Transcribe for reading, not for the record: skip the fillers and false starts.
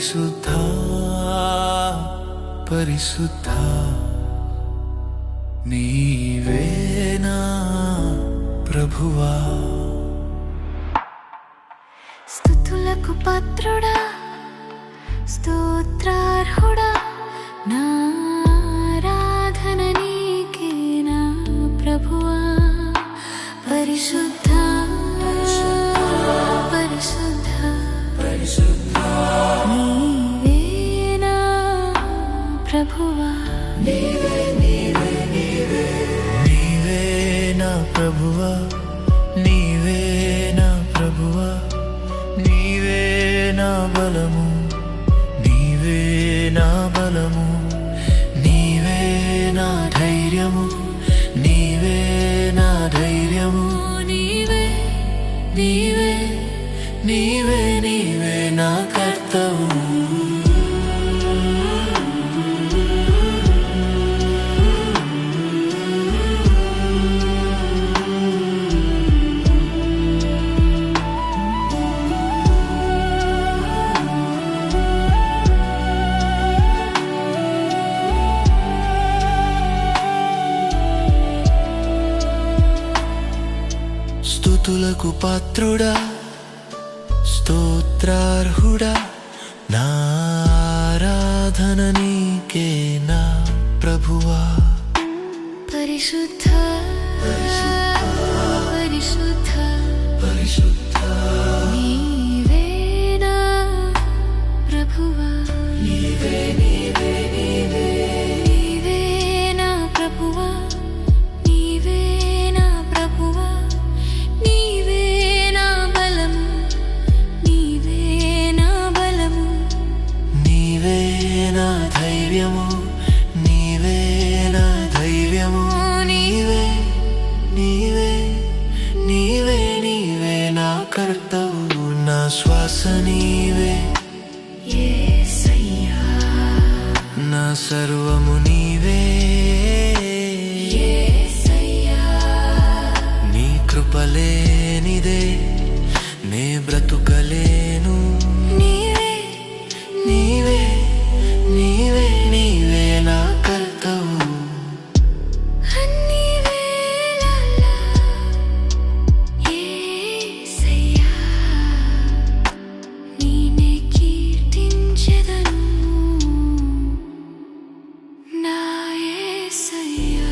పరిశుద్ధ పరిశుద్ధ నీవేనా ప్రభువా. స్తుతులకు పాత్రుడా, స్తోత్రార్హుడా, నా ఆరాధన నీకే నా ప్రభువా. పరిశుద్ధ పరిశుద్ధ పరిశుద్ధ నీవేనా ప్రభువా. నీవే నా ప్రభువా, నీవే నా ప్రభువా, నీవే నా బలము, నీవే నా బలము, నీవే నా ధైర్యము, నీవే నా ధైర్యము, నీవే నీవే నీవే నీవే నా కర్తవు. స్తుతులకు పాత్రుడా, స్తోత్రార్హుడా, నా ఆరాధన నీకే నా ప్రభువా. పరిశుద్ధ పరిశుద్ధ పరిశుద్ధ నీవే నా ప్రభువా. నీవే నీవే నీవే నీవే నా ప్రభువా, నీవే నా ప్రభువా, నీవే నా బలము, నీవే నా బలము, నీవే నా ధైర్యము, నీవే నా ధైర్యము, నీవే నీవే నీవే నీవే నా కర్తవు. నా శ్వాస నీవే, యేసయ్యా, నా సర్వము నీవే, యేసయ్యా. నీ కృపలేనిదే నే బ్రతుకలేను. నీవే నీవే నీవే నీవే నా కర్తవు. అన్ని వేళలా యేసయ్యా, నీనే కీర్తించెదను నా యేసయ్యా.